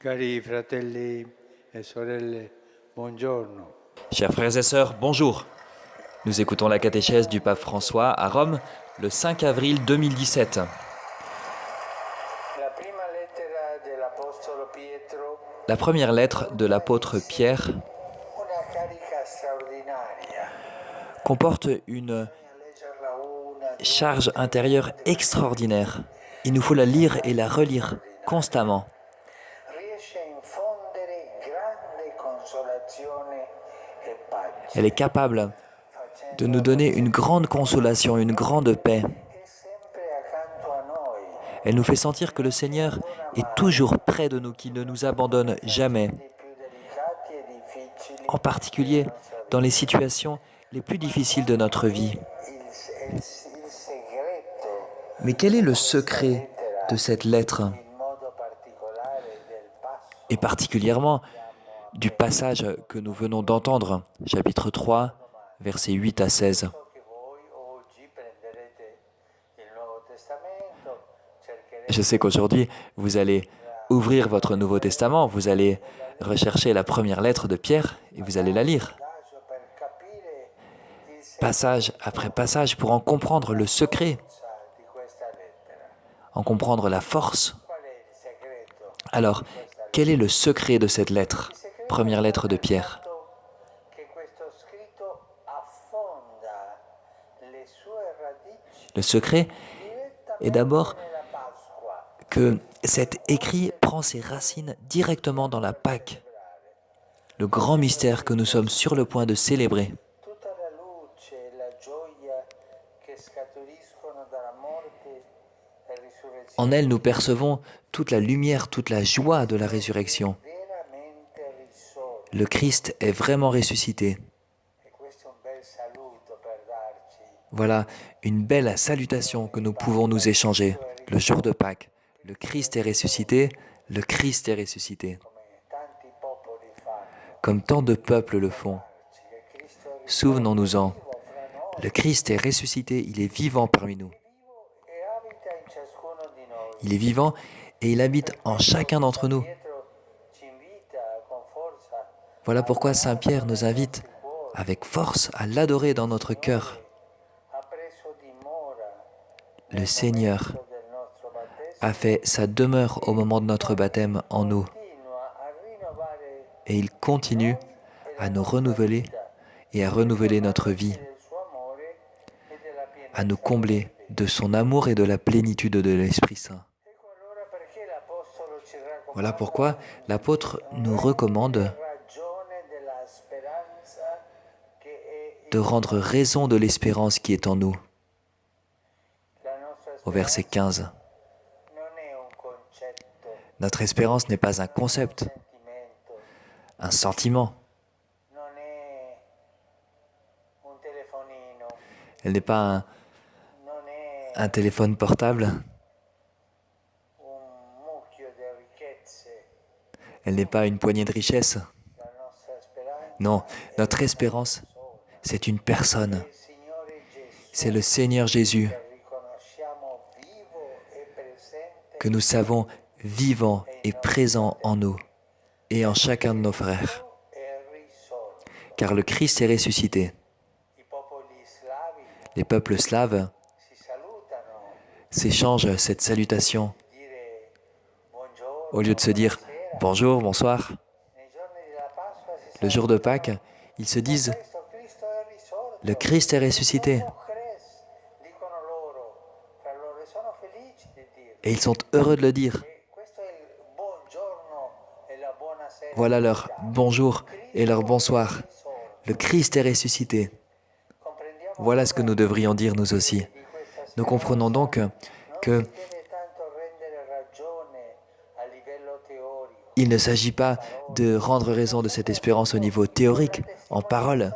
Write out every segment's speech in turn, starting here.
Cari fratelli e sorelle, buongiorno. Chers frères et sœurs, bonjour. Nous écoutons la catéchèse du pape François à Rome le 5 avril 2017. La première lettre de l'apôtre Pierre comporte une charge intérieure extraordinaire. Il nous faut la lire et la relire constamment. Elle est capable de nous donner une grande consolation, une grande paix. Elle nous fait sentir que le Seigneur est toujours près de nous, qu'il ne nous abandonne jamais. En particulier dans les situations les plus difficiles de notre vie. Mais quel est le secret de cette lettre? Et particulièrement du passage que nous venons d'entendre, chapitre 3, versets 8 à 16. Je sais qu'aujourd'hui, vous allez ouvrir votre Nouveau Testament, vous allez rechercher la première lettre de Pierre et vous allez la lire. Passage après passage pour en comprendre le secret, en comprendre la force. Alors, quel est le secret de cette lettre, première lettre de Pierre? Le secret est d'abord que cet écrit prend ses racines directement dans la Pâque, le grand mystère que nous sommes sur le point de célébrer. En elle, nous percevons toute la lumière, toute la joie de la résurrection. Le Christ est vraiment ressuscité. Voilà une belle salutation que nous pouvons nous échanger le jour de Pâques. Le Christ est ressuscité, le Christ est ressuscité. Comme tant de peuples le font. Souvenons-nous-en, le Christ est ressuscité, il est vivant parmi nous. Il est vivant et il habite en chacun d'entre nous. Voilà pourquoi Saint Pierre nous invite avec force à l'adorer dans notre cœur. Le Seigneur a fait sa demeure au moment de notre baptême en nous. Et il continue à nous renouveler et à renouveler notre vie, à nous combler de son amour et de la plénitude de l'Esprit Saint. Voilà pourquoi l'apôtre nous recommande de rendre raison de l'espérance qui est en nous. Au verset 15. Notre espérance n'est pas un concept, un sentiment. Elle n'est pas un téléphone portable. Elle n'est pas une poignée de richesses. Non, notre espérance, c'est une personne. C'est le Seigneur Jésus que nous savons vivant et présent en nous et en chacun de nos frères. Car le Christ est ressuscité. Les peuples slaves s'échangent cette salutation. Au lieu de se dire « bonjour, bonsoir », le jour de Pâques, ils se disent « le Christ est ressuscité ». Et ils sont heureux de le dire. Voilà leur bonjour et leur bonsoir. Le Christ est ressuscité. Voilà ce que nous devrions dire nous aussi. Nous comprenons donc que il ne s'agit pas de rendre raison de cette espérance au niveau théorique, en parole,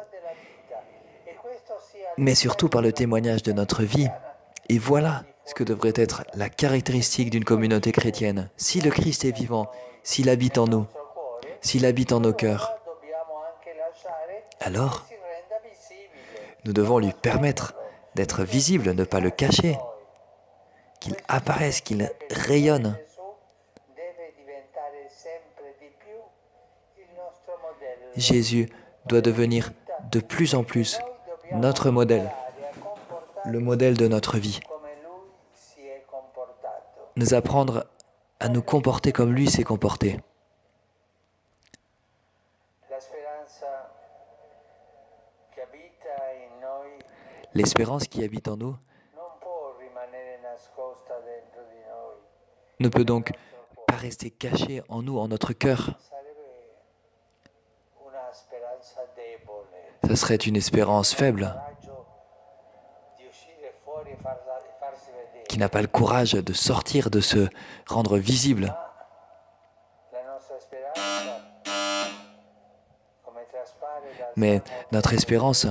mais surtout par le témoignage de notre vie. Et voilà ce que devrait être la caractéristique d'une communauté chrétienne. Si le Christ est vivant, s'il habite en nous, s'il habite en nos cœurs, alors nous devons lui permettre d'être visible, ne pas le cacher, qu'il apparaisse, qu'il rayonne. Jésus doit devenir de plus en plus notre modèle, le modèle de notre vie. Nous apprendre à nous comporter comme lui s'est comporté. L'espérance qui habite en nous ne peut donc pas rester cachée en nous, en notre cœur. Ce serait une espérance faible, qui n'a pas le courage de sortir, de se rendre visible. Mais notre espérance,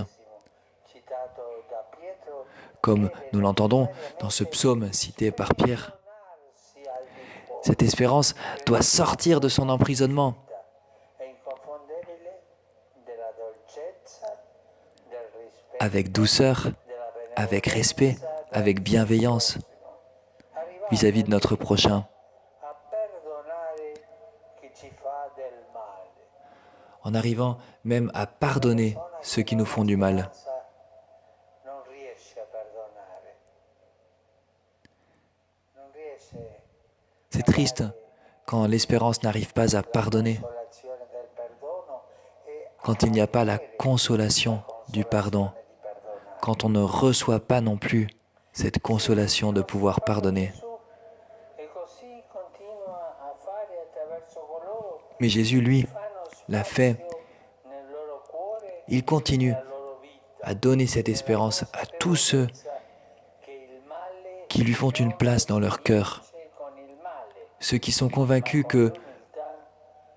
comme nous l'entendons dans ce psaume cité par Pierre, cette espérance doit sortir de son emprisonnement avec douceur, avec respect, avec bienveillance vis-à-vis de notre prochain, en arrivant même à pardonner ceux qui nous font du mal. C'est triste quand l'espérance n'arrive pas à pardonner, quand il n'y a pas la consolation du pardon, quand on ne reçoit pas non plus cette consolation de pouvoir pardonner. Mais Jésus, lui, l'a fait. Il continue à donner cette espérance à tous ceux qui lui font une place dans leur cœur, ceux qui sont convaincus que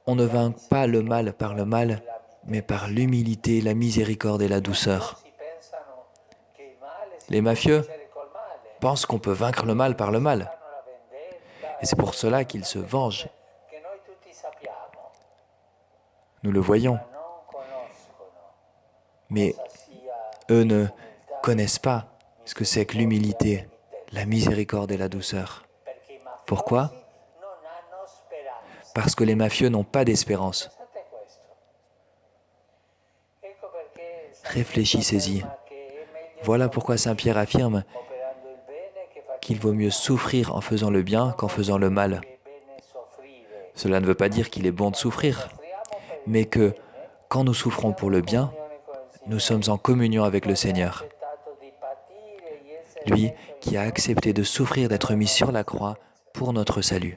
on ne vainc pas le mal par le mal, mais par l'humilité, la miséricorde et la douceur. Les mafieux pensent qu'on peut vaincre le mal par le mal. Et c'est pour cela qu'ils se vengent. Nous le voyons. Mais eux ne connaissent pas ce que c'est que l'humilité, la miséricorde et la douceur. Pourquoi ? Parce que les mafieux n'ont pas d'espérance. Réfléchissez-y. Voilà pourquoi Saint Pierre affirme qu'il vaut mieux souffrir en faisant le bien qu'en faisant le mal. Cela ne veut pas dire qu'il est bon de souffrir, mais que quand nous souffrons pour le bien, nous sommes en communion avec le Seigneur. Lui qui a accepté de souffrir, d'être mis sur la croix pour notre salut.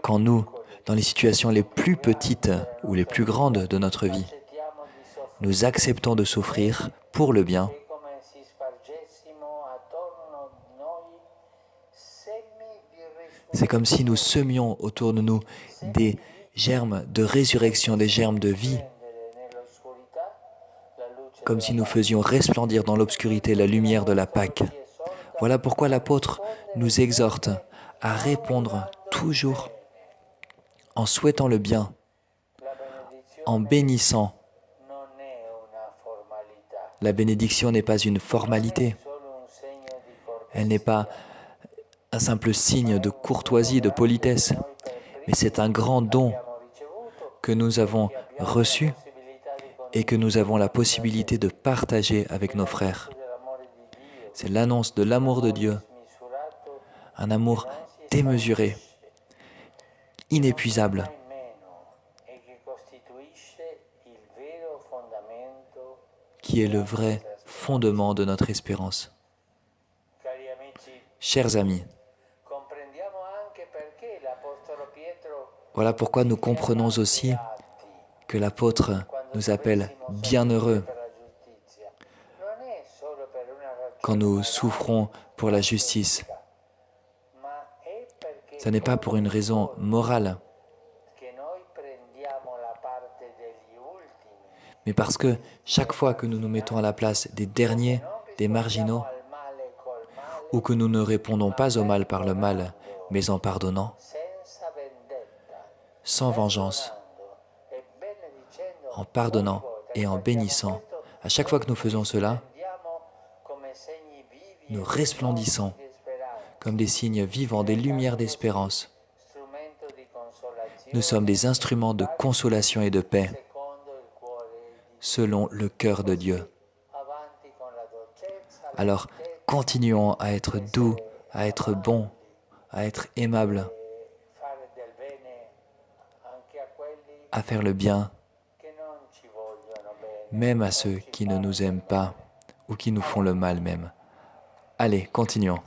Quand nous, dans les situations les plus petites ou les plus grandes de notre vie, nous acceptons de souffrir pour le bien, c'est comme si nous semions autour de nous des germes de résurrection, des germes de vie, comme si nous faisions resplendir dans l'obscurité la lumière de la Pâque. Voilà pourquoi l'apôtre nous exhorte à répondre toujours en souhaitant le bien, en bénissant. La bénédiction n'est pas une formalité, elle n'est pas un simple signe de courtoisie, de politesse, mais c'est un grand don que nous avons reçu et que nous avons la possibilité de partager avec nos frères. C'est l'annonce de l'amour de Dieu, un amour démesuré, inépuisable, qui est le vrai fondement de notre espérance. Chers amis, voilà pourquoi nous comprenons aussi que l'apôtre nous appelle bienheureux quand nous souffrons pour la justice. Ce n'est pas pour une raison morale, mais parce que chaque fois que nous nous mettons à la place des derniers, des marginaux, ou que nous ne répondons pas au mal par le mal, mais en pardonnant, sans vengeance, en pardonnant et en bénissant, à chaque fois que nous faisons cela, nous resplendissons comme des signes vivants, des lumières d'espérance, Nous sommes des instruments de consolation et de paix selon le cœur de Dieu. Alors, continuons à être doux, à être bons, à être aimables, à faire le bien, même à ceux qui ne nous aiment pas ou qui nous font le mal même. Allez, continuons.